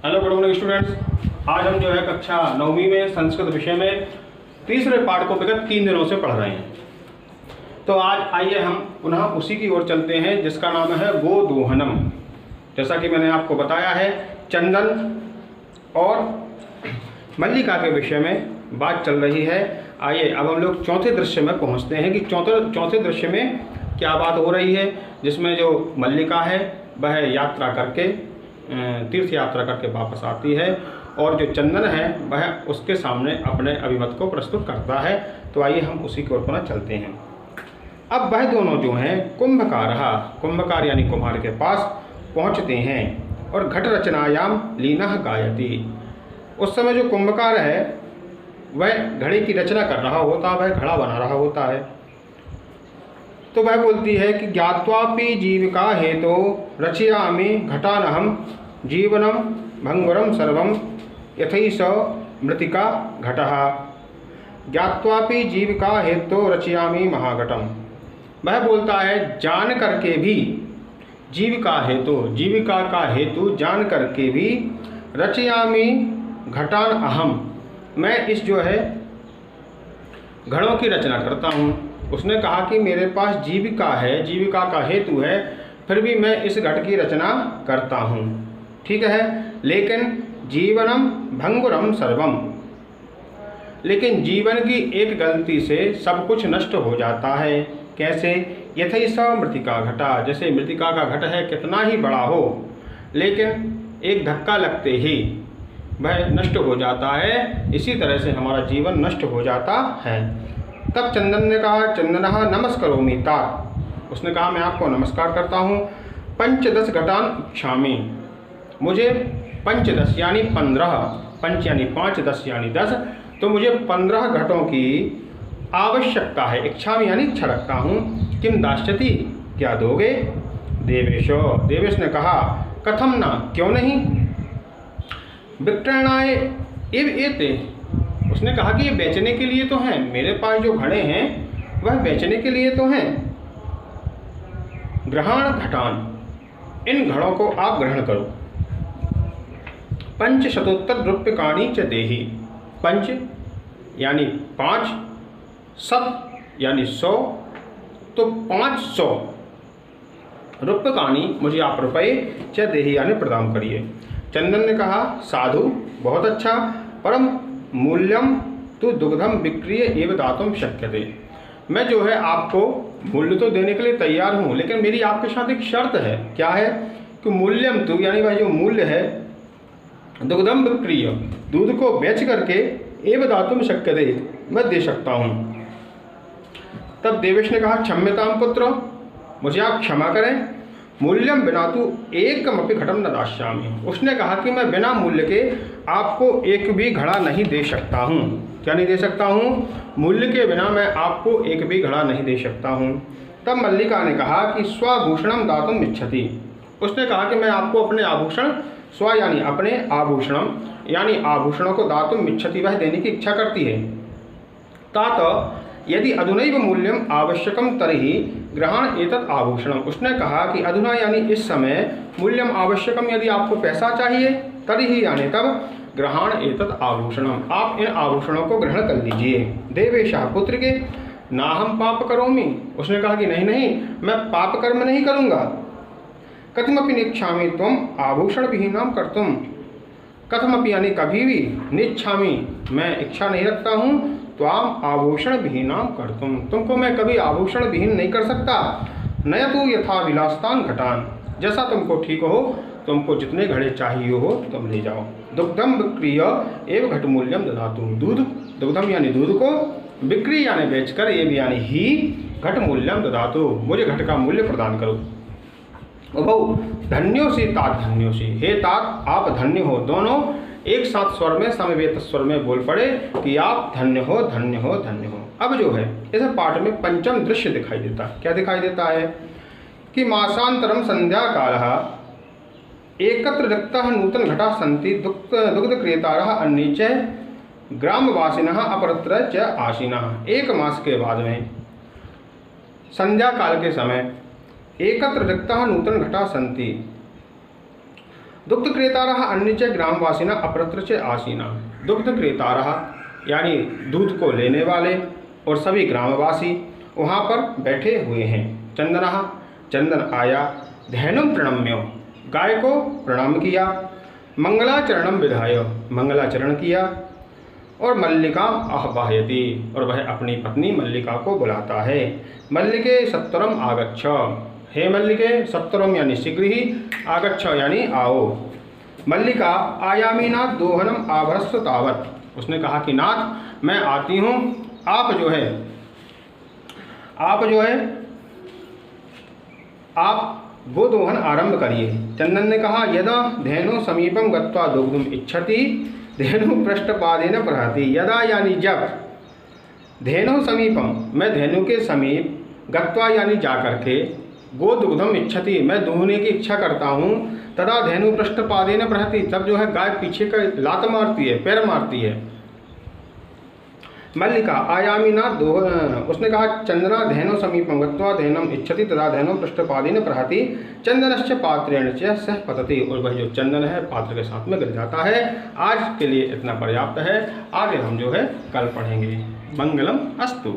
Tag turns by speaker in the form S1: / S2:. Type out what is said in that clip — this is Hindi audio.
S1: Hello good morning students. आज हम जो है कक्षा 9वीं में संस्कृत विषय में तीसरे पाठ को विगत 3 दिनों से पढ़ रहे हैं। तो आज आइए हम पुनः उसी की ओर चलते हैं जिसका नाम है गोदोहनम। जैसा कि मैंने आपको बताया है, चंदन और मल्लिका के विषय में बात चल रही है। आइए अब हम लोग चौथे दृश्य में पहुंचते हैं कि चौथे दृश्य में क्या बात हो रही है, जिसमें जो मल्लिका है वह यात्रा करके तीर्थ यात्रा करके वापस आती है और जो चंदन है वह उसके सामने अपने अभिमत को प्रस्तुत करता है। तो आइए हम उसी की ओर पुनः चलते हैं। अब वह दोनों जो हैं कुंभकार यानी कुम्हार के पास पहुंचते हैं और घट रचनायाम लीनः गायति। उस समय जो कुंभकार है वह घड़े की रचना कर रहा होता है, वह घड़ा बना रहा होता है। तो वह बोलती है कि ज्ञात्वापि जीविका हेतु रचयामि घटानहम जीवनम भंगुरम सर्वम यथैष मृतिका घटः। ज्ञात्वापि जीविका हेतु रचयामि महाघटम। वह बोलता है जान करके भी जीविका का हेतु जान करके भी रचयामि घटान अहम, मैं इस जो है घड़ों की रचना करता हूँ। उसने कहा कि मेरे पास जीविका है, जीविका का हेतु है, फिर भी मैं इस घट की रचना करता हूँ, ठीक है। लेकिन जीवनम भंगुरम सर्वम, लेकिन जीवन की एक गलती से सब कुछ नष्ट हो जाता है। कैसे? यथैष मृतिका घटा, जैसे मृतिका का घट है, कितना ही बड़ा हो लेकिन एक धक्का लगते ही वह नष्ट हो जाता है। इसी तरह से हमारा जीवन नष्ट हो जाता है। तब चंदन ने कहा, चंदनः नमस्करोमि तात, उसने कहा मैं आपको नमस्कार करता हूँ। 5-10 घटान इच्छामि, मुझे 5-10 यानी 15, 5 यानी 5, 10 यानी 10, तो मुझे 15 घटों की आवश्यकता है। इच्छामि यानी इच्छा रखता हूँ। किम दास्यति, क्या दोगे? देवेशो, देवेश ने कहा कथम न, क्यों नहीं। विक्रयणाय एव एते, उसने कहा कि ये बेचने के लिए तो हैं, मेरे पास जो घड़े हैं वह बेचने के लिए तो हैं। ग्रहण घटान, इन घड़ों को आप ग्रहण करो। 500 रूप्यकाणि च देहि, 5 यानी 5, 100 यानी 100, तो 500 रूप्यकाणि मुझे आप रुपये च देहि यानी प्रदान करिए। चंदन ने कहा साधु, बहुत अच्छा, परम मूल्यम तो दुग्धम विक्रिय एवं दातुम शक्यते। मैं जो है आपको मूल्य तो देने के लिए तैयार हूँ, लेकिन मेरी आपके साथ एक शर्त है। क्या है? कि मूल्यम तो यानी वह जो मूल्य है, दुग्धम विक्रिय, दूध को बेच करके एवं दातुम शक्यते, मैं दे सकता हूँ। तब देवेश ने कहा क्षम्यताम पुत्र, मुझे आप क्षमा करें। मूल्यम बिना तो एकमपि घटम न दास्यामि, उसने कहा कि मैं बिना मूल्य के आपको एक भी घड़ा नहीं दे सकता हूँ। क्या नहीं दे सकता हूँ? मूल्य के बिना मैं आपको एक भी घड़ा नहीं दे सकता हूँ। तब मल्लिका ने कहा कि स्वभूषणम दातुम इच्छति, उसने कहा कि मैं आपको अपने आभूषण, स्व यानी अपने, आभूषणम यानी आभूषणों को दातुम इच्छति, वह देने की इच्छा करती है। तात यदि अधुनैव मूल्यम आवश्यकम तर्हि ग्रहण एतत् आभूषणम, उसने कहा कि अधुना यानी इस समय मूल्यम आवश्यकम, यदि आपको पैसा चाहिए, तर्हि यानी तब ग्रहण एतत् आभूषणम, आप इन आभूषणों को ग्रहण कर लीजिए। देवेशः पुत्र के ना हम पाप करोमि, उसने कहा कि नहीं मैं पाप कर्म नहीं करूँगा। कथमपि निच्छामि त्वम आभूषण विहीनाम कर्तुम, कथमपि यानी कभी भी, निच्छामि मैं इच्छा नहीं रखता हूँ, त्वाम आभूषण विहीनाम कर्तुम, तुमको मैं कभी आभूषण विहीन नहीं कर सकता। नयतु यथा विलासतान घटान, जैसा तुमको ठीक हो, तुमको जितने घड़े चाहिए हो तुम ले जाओ। दुग्धम विक्रिय एवं घट मूल्यम ददातु, दूध, दुग्धम यानी दूध को, बिक्री यानी बेचकर, एवं यानी ही, घट मूल्यम ददातु, मुझे घट का मूल्य प्रदान करो। उभौ धन्योसी तात धन्योसी, हे तात आप धन्य हो। दोनों एक साथ स्वर में, समवेत स्वर में बोल पड़े कि आप धन्य हो, धन्य हो, धन्य हो। अब जो है इस पाठ में पंचम दृश्य दिखाई देता है। क्या दिखाई देता है? कि मासांतरम संध्या कालः एकत्र रिक्तः नूतन घटा सन्ति दुग्ध क्रेतारः अन्ये च ग्रामवासिनः अपरत्र च आसीनः। 1 मास के बाद में संध्या काल के समय एकत्र रिक्तः नूतन घटा सन्ति, दुग्ध क्रेतारः अन्य च ग्रामवासिना अपरत्र च आसीना। दुग्ध क्रेतारः यानी दूध को लेने वाले और सभी ग्रामवासी वहाँ पर बैठे हुए हैं। चंदनः चंदन आया, धेनुं प्रणम्य गाय को प्रणाम किया, मंगलाचरणं विधाय मंगलाचरण किया, और मल्लिका आह्वायति और वह अपनी पत्नी मल्लिका को बुलाता है। मल्लिके सत्वरम आगच्छ, हे मल्लिके सत्वरम यानी शीघ्र ही, आगच्छ यानी आओ। मल्लिका आयामी नाथ दोहनम आभरस्व तावत, उसने कहा कि नाथ मैं आती हूँ, आप जो है आप गोदोहन आरंभ करिए। चंदन ने कहा यदा धेनु समीपम गत्वा दुग्धुम इच्छति धेनु पृष्ठपादेन प्रहति। यदा यानी जब, धेनु समीपम मैं धेनु के समीप, गत्वा यानी जा करके, गो दुग्धम इच्छति मैं दूहने की इच्छा करता हूँ, तदा धेनु पृष्ठपादेन प्रहति तब जो है गाय पीछे का लात मारती है, पैर मारती है। मल्लिका आयामी ना उसने कहा चंदना धेनु समीपम गत्वा धेनम इच्छति तदा धेनु पृष्ठपादेन प्रहति चंदनश्च पात्रेण च सह पतति, और वह जो चंदन है पात्र के साथ में गिर जाता है। आज के लिए इतना पर्याप्त है, आगे हम जो है कल पढ़ेंगे। मंगलम अस्तु।